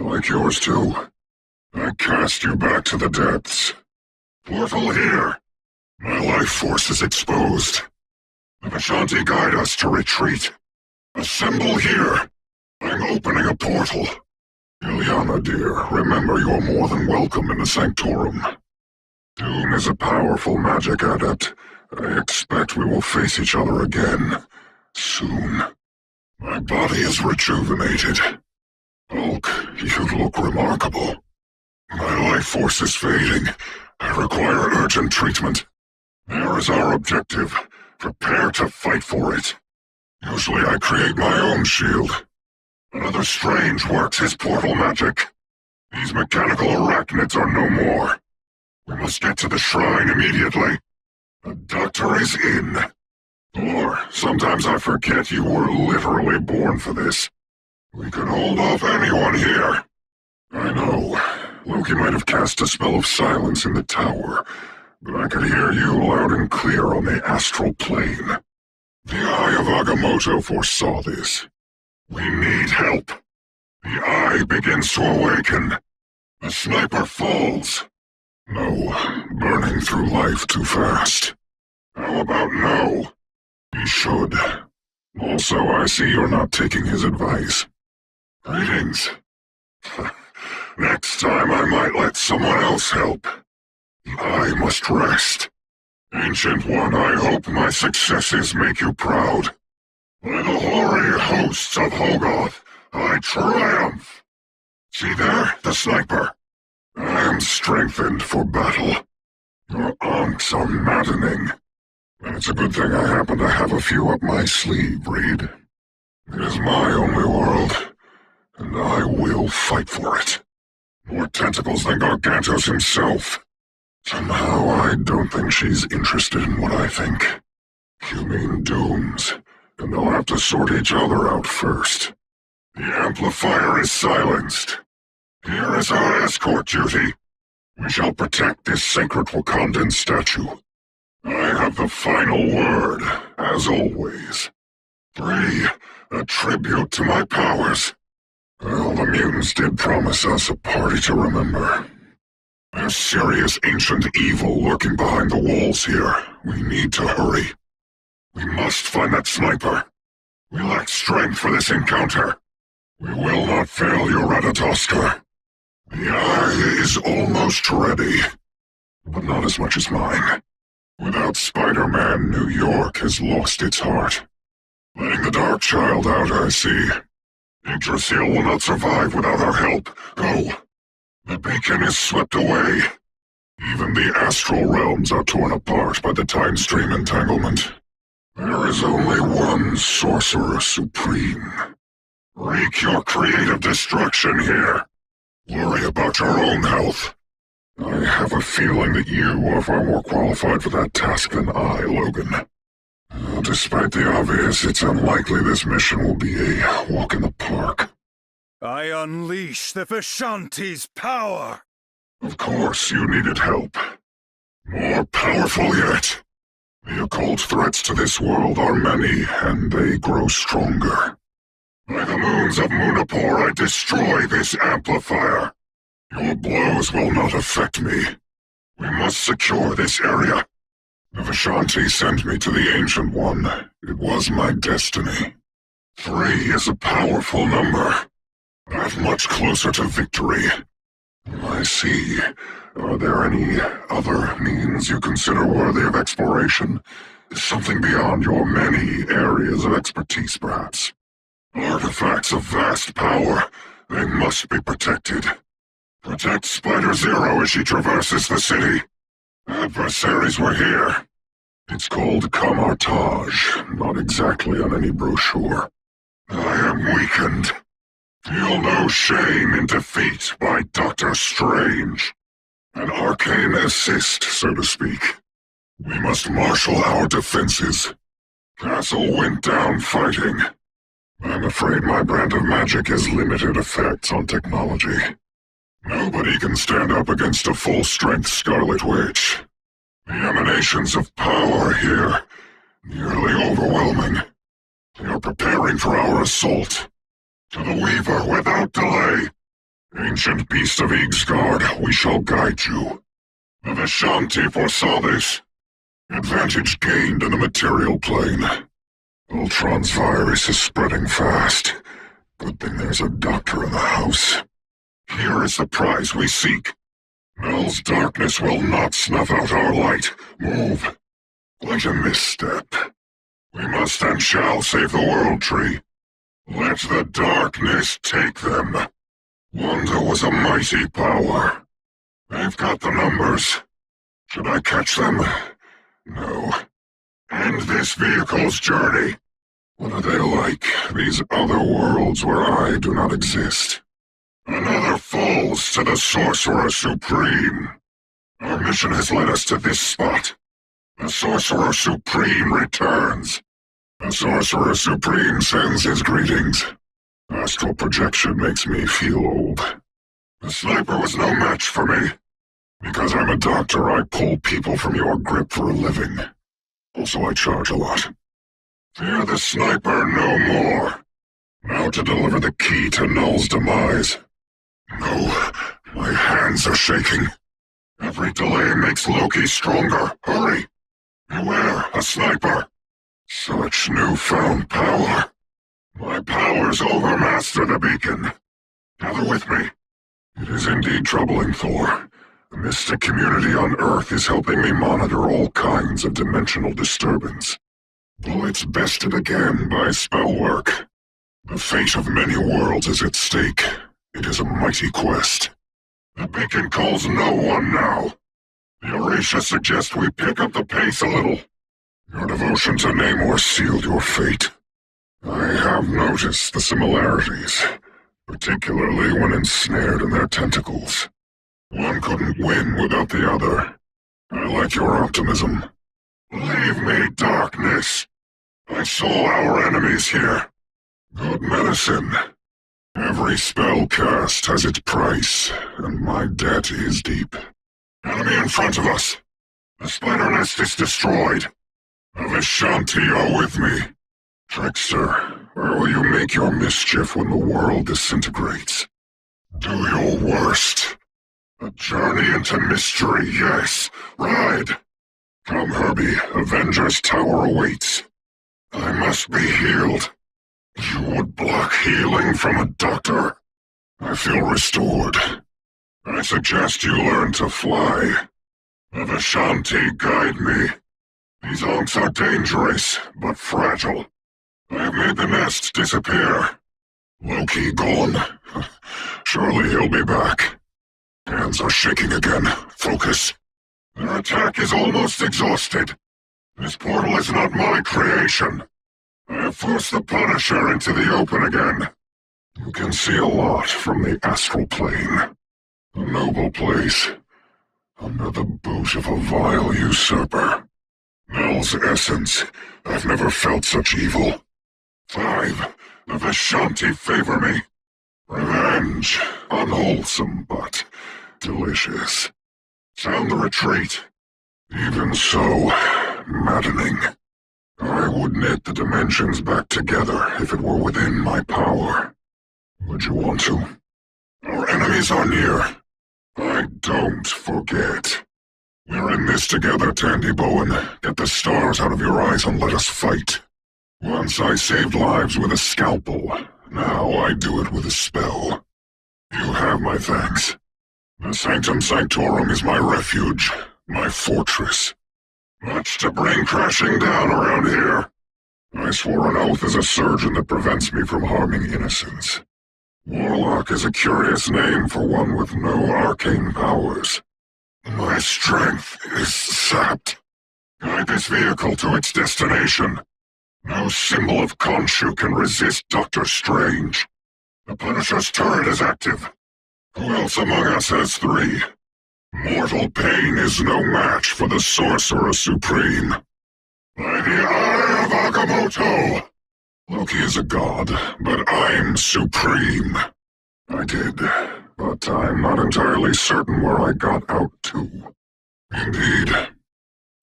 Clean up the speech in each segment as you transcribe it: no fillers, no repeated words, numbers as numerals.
like yours too. I cast you back to the depths. Portal here. My life force is exposed. The Vishanti guide us to retreat. Assemble here. I'm opening a portal. Ilyana, dear, remember you are more than welcome in the Sanctorum. Doom is a powerful magic adept. I expect we will face each other again. Soon. My body is rejuvenated. Hulk, you look remarkable. My life force is fading. I require urgent treatment. There is our objective. Prepare to fight for it. Usually I create my own shield. Another Strange works his portal magic. These mechanical arachnids are no more. We must get to the shrine immediately. The doctor is in. Or, sometimes I forget you were literally born for this. We could hold off anyone here. I know. Loki might have cast a spell of silence in the tower, but I could hear you loud and clear on the astral plane. The Eye of Agamotto foresaw this. We need help. The Eye begins to awaken. The sniper falls. No, burning through life too fast. How about no? He should. Also, I see you're not taking his advice. Greetings. Next time I might let someone else help. I must rest. Ancient One, I hope my successes make you proud. By the hoary hosts of Hogoth, I triumph! See there, the sniper? I am strengthened for battle. Your ankhs are maddening. And it's a good thing I happen to have a few up my sleeve, Reed. It is my only world, and I will fight for it. More tentacles than Gargantos himself. Somehow I don't think she's interested in what I think. You mean Dooms, and they'll have to sort each other out first. The amplifier is silenced. Here is our escort duty. We shall protect this sacred Wakandan statue. I have the final word, as always. 3. A tribute to my powers. Well, the mutants did promise us a party to remember. There's serious ancient evil lurking behind the walls here. We need to hurry. We must find that sniper. We lack strength for this encounter. We will not fail you, Ratatoskr. The Eye is almost ready, but not as much as mine. Without Spider-Man, New York has lost its heart. Letting the Dark Child out, I see. Yggdrasil will not survive without our help. Go. The beacon is swept away. Even the astral realms are torn apart by the time stream entanglement. There is only one Sorcerer Supreme. Wreak your creative destruction here. Worry about your own health. I have a feeling that you are far more qualified for that task than I, Logan. Despite the obvious, it's unlikely this mission will be a walk in the park. I unleash the Vishanti's power! Of course you needed help. More powerful yet. The occult threats to this world are many, and they grow stronger. By the moons of Munapur, I destroy this amplifier. Your blows will not affect me. We must secure this area. The Vishanti sent me to the Ancient One. It was my destiny. 3 is a powerful number. That much closer to victory. I see. Are there any other means you consider worthy of exploration? Something beyond your many areas of expertise, perhaps? Artifacts of vast power. They must be protected. Protect Spider-Zero as she traverses the city. Adversaries were here. It's called Camartage, not exactly on any brochure. I am weakened. Feel no shame in defeat by Doctor Strange. An arcane assist, so to speak. We must marshal our defenses. Castle went down fighting. I'm afraid my brand of magic has limited effects on technology. Nobody can stand up against a full-strength Scarlet Witch. The emanations of power here, nearly overwhelming. They are preparing for our assault. To the Weaver without delay. ancient beast of Yggsgard, we shall guide you. The Vishanti foresaw this. Advantage gained in the material plane. Ultron's virus is spreading fast. Good thing there's a doctor in the house. Here is the prize we seek. Null's darkness will not snuff out our light. Move. Quite a misstep. We must and shall save the World Tree. Let the darkness take them. Wanda was a mighty power. They've got the numbers. Should I catch them? No. End this vehicle's journey. What are they like, these other worlds where I do not exist? Another falls to the Sorcerer Supreme. Our mission has led us to this spot. The Sorcerer Supreme returns. The Sorcerer Supreme sends his greetings. Astral projection makes me feel old. The sniper was no match for me. Because I'm a doctor, I pull people from your grip for a living. Also, I charge a lot. Fear the sniper no more. Now to deliver the key to Null's demise. No, my hands are shaking. Every delay makes Loki stronger. Hurry! Beware, a sniper. Such newfound power. My powers overmaster the beacon. Gather with me. It is indeed troubling, Thor. The mystic community on Earth is helping me monitor all kinds of dimensional disturbance. Bullets bested again by spell work. The fate of many worlds is at stake. It is a mighty quest. The beacon calls no one now. The Orisha suggests we pick up the pace a little. Your devotion to Namor sealed your fate. I have noticed the similarities, particularly when ensnared in their tentacles. One couldn't win without the other. I like your optimism. Leave me, darkness. I saw our enemies here. Good medicine. Every spell cast has its price, and my debt is deep. Enemy in front of us. The spider nest is destroyed. The Vishanti are with me. Trickster, where will you make your mischief when the world disintegrates? Do your worst. A journey into mystery, yes. Ride. Come, Herbie. Avengers Tower awaits. I must be healed. You would block healing from a doctor? I feel restored. I suggest you learn to fly. The Vishanti guide me. These onks are dangerous, but fragile. I have made the nest disappear. Loki gone. Surely he'll be back. Hands are shaking again. Focus. Their attack is almost exhausted. This portal is not my creation. I have forced the Punisher into the open again. You can see a lot from the astral plane. A noble place. Under the boot of a vile usurper. Null's essence. I've never felt such evil. 5. The Vishanti favor me. Revenge. Unwholesome, but delicious. Sound the retreat. Even so, maddening. I would knit the dimensions back together if it were within my power. Would you want to? Our enemies are near. I don't forget. We're in this together, Tandy Bowen. Get the stars out of your eyes and let us fight. Once I saved lives with a scalpel. Now I do it with a spell. You have my thanks. The Sanctum Sanctorum is my refuge, my fortress. Much to bring crashing down around here. I swore an oath as a surgeon that prevents me from harming innocents. Warlock is a curious name for one with no arcane powers. My strength is sapped. Guide this vehicle to its destination. No symbol of Khonshu can resist Doctor Strange. The Punisher's turret is active. Who else among us has 3? Mortal pain is no match for the Sorcerer Supreme. By the Eye of Agamotto! Loki is a god, but I'm supreme. I did, but I'm not entirely certain where I got out to. Indeed,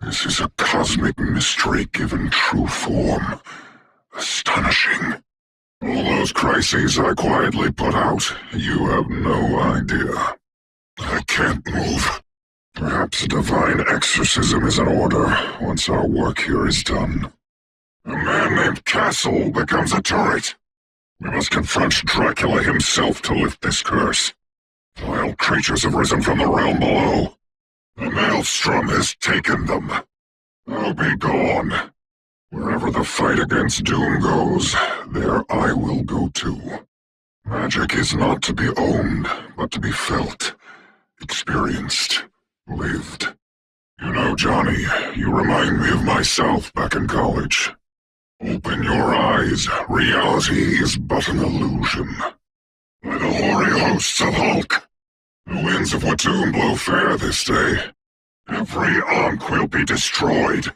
this is a cosmic mystery given true form. Astonishing. All those crises I quietly put out, you have no idea. I can't move. Perhaps a divine exorcism is in order once our work here is done. A man named Castle becomes a turret. We must confront Dracula himself to lift this curse. Vile creatures have risen from the realm below. The maelstrom has taken them. I'll be gone. Wherever the fight against Doom goes, there I will go too. Magic is not to be owned, but to be felt, experienced, lived. You know, Johnny, you remind me of myself back in college. Open your eyes, reality is but an illusion. By the hoary hosts of Hulk, the winds of Watoomb blow fair this day. Every Ankh will be destroyed.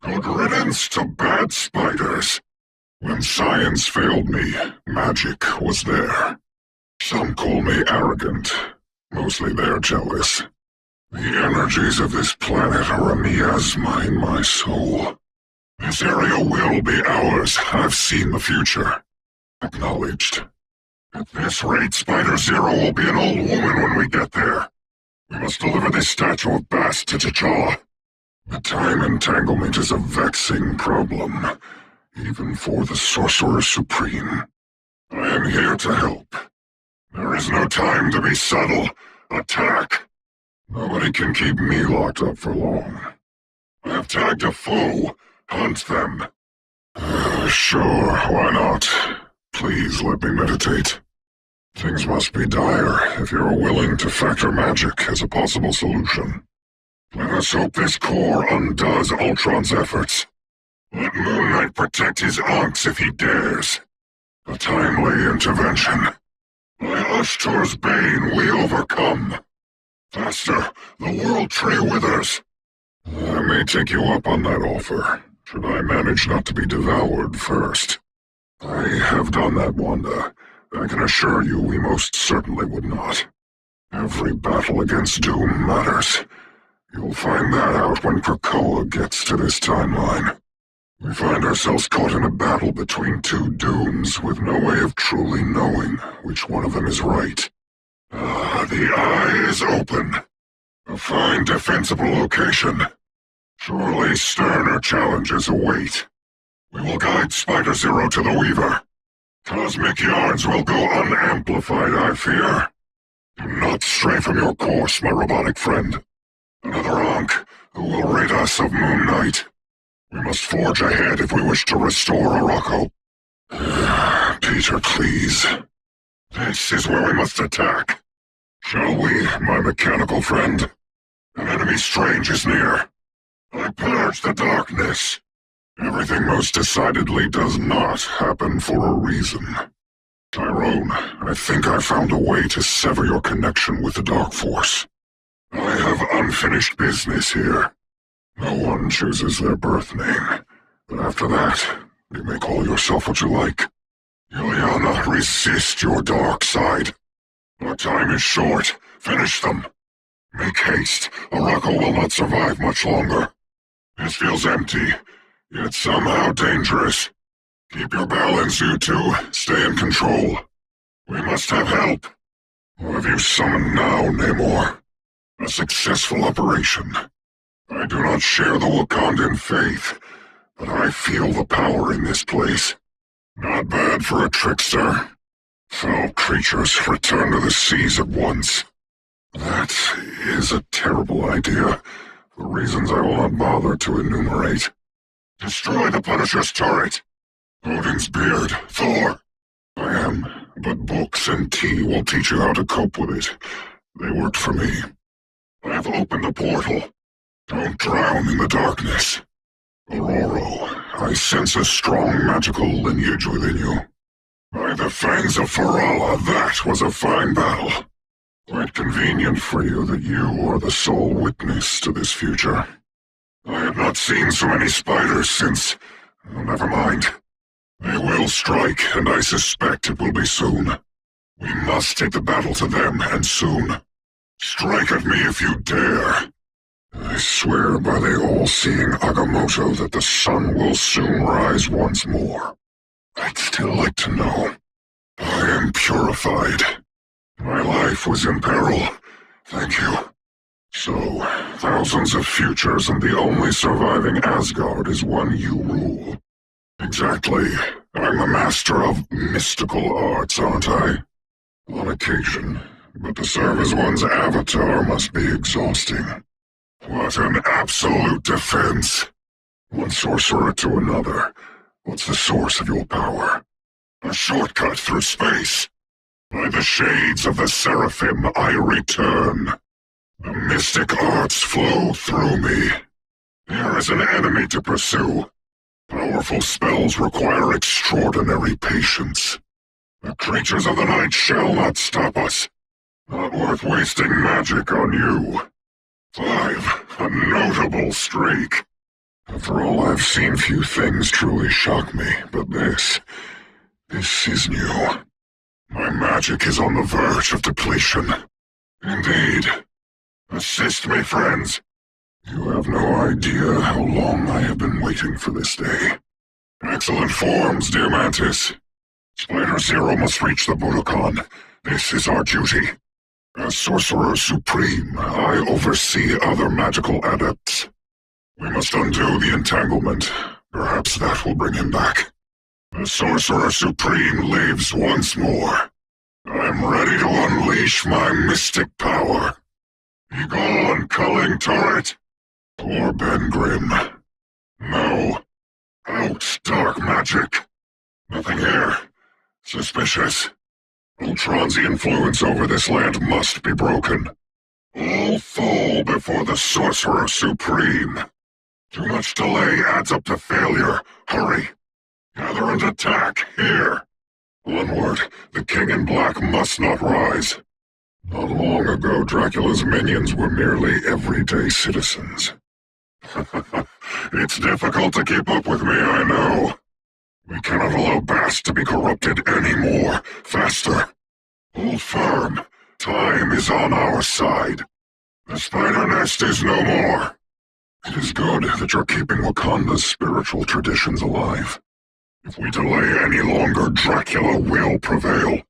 Good riddance to bad spiders. When science failed me, magic was there. Some call me arrogant. Mostly they're jealous. The energies of this planet are a miasma in my soul. This area will be ours. I've seen the future. Acknowledged. At this rate, Spider Zero will be an old woman when we get there. We must deliver this statue of Bast to T'Challa. The time entanglement is a vexing problem, even for the Sorcerer Supreme. I am here to help. There is no time to be subtle. Attack! Nobody can keep me locked up for long. I have tagged a foe. Hunt them. Sure, why not? Please let me meditate. Things must be dire if you're willing to factor magic as a possible solution. Let us hope this core undoes Ultron's efforts. Let Moon Knight protect his Ankhs if he dares. A timely intervention. By Ashtor's bane we overcome. Faster, the World Tree withers. I may take you up on that offer, should I manage not to be devoured first. I have done that, Wanda. I can assure you we most certainly would not. Every battle against Doom matters. You'll find that out when Krakoa gets to this timeline. We find ourselves caught in a battle between two Dooms with no way of truly knowing which one of them is right. The eye is open. A fine defensible location. Surely sterner challenges await. We will guide Spider Zero to the Weaver. Cosmic yards will go unamplified, I fear. Do not stray from your course, my robotic friend. Another Ankh who will rid us of Moon Knight. We must forge ahead if we wish to restore Arakko. Peter, please. This is where we must attack. Shall we, my mechanical friend? An enemy strange is near. I purge the darkness. Everything most decidedly does not happen for a reason. Tyrone, I think I found a way to sever your connection with the Dark Force. I have unfinished business here. No one chooses their birth name, but after that, you may call yourself what you like. Ilyana, resist your dark side. Our time is short. Finish them. Make haste. Arakko will not survive much longer. This feels empty, yet somehow dangerous. Keep your balance, you two. Stay in control. We must have help. What have you summoned now, Namor? A successful operation. I do not share the Wakandan faith, but I feel the power in this place. Not bad for a trickster. Foul creatures return to the seas at once. That is a terrible idea, for reasons I will not bother to enumerate. Destroy the Punisher's turret. Odin's beard, Thor. I am, but books and tea will teach you how to cope with it. They worked for me. I have opened the portal. Don't drown in the darkness. Aurora, I sense a strong magical lineage within you. By the fangs of Farala, that was a fine battle. Quite convenient for you that you are the sole witness to this future. I have not seen so many spiders since... Never mind. They will strike, and I suspect it will be soon. We must take the battle to them, and soon. Strike at me if you dare. I swear by the all-seeing Agamotto that the sun will soon rise once more. I'd still like to know. I am purified. My life was in peril. Thank you. So, thousands of futures and the only surviving Asgard is one you rule. Exactly. I'm the master of mystical arts, aren't I? On occasion. But to serve as one's avatar must be exhausting. What an absolute defense! One sorcerer to another. What's the source of your power? A shortcut through space. By the shades of the Seraphim I return. The mystic arts flow through me. There is an enemy to pursue. Powerful spells require extraordinary patience. The creatures of the night shall not stop us. Not worth wasting magic on you. 5. A notable streak. After all I've seen, few things truly shock me, but this is new. My magic is on the verge of depletion. Indeed. Assist me, friends. You have no idea how long I have been waiting for this day. Excellent forms, dear Mantis. Spider-Zero must reach the Budokan. This is our duty. As Sorcerer Supreme, I oversee other magical adepts. We must undo the entanglement. Perhaps that will bring him back. The Sorcerer Supreme lives once more. I'm ready to unleash my mystic power. Be gone, culling turret. Poor Ben Grimm. No. Out, dark magic. Nothing here. Suspicious. Ultron's influence over this land must be broken. All fall before the Sorcerer Supreme. Too much delay adds up to failure. Hurry. Gather and attack, here. Onward, the King in Black must not rise. Not long ago, Dracula's minions were merely everyday citizens. It's difficult to keep up with me, I know. We cannot allow Bast to be corrupted anymore. Faster. Hold firm. Time is on our side. The spider nest is no more. It is good that you're keeping Wakanda's spiritual traditions alive. If we delay any longer, Dracula will prevail.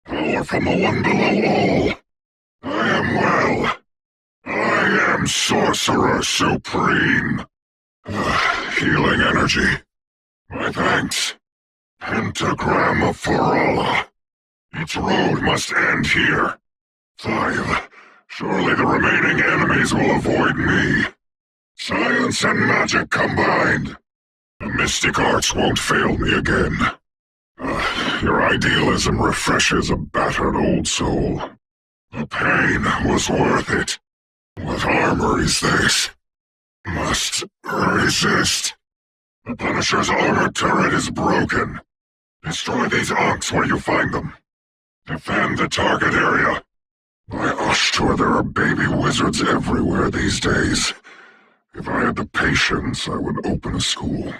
Power from the one below all. I am well. I am Sorcerer Supreme. Healing energy. My thanks. Pentagram of Farala. Its road must end here. 5. Surely the remaining enemies will avoid me. Science and magic combined. The mystic arts won't fail me again. Your idealism refreshes a battered old soul. The pain was worth it. What armor is this? Must resist. The Punisher's armored turret is broken. Destroy these Ankhs where you find them. Defend the target area. By Ashtur, there are baby wizards everywhere these days. If I had the patience, I would open a school.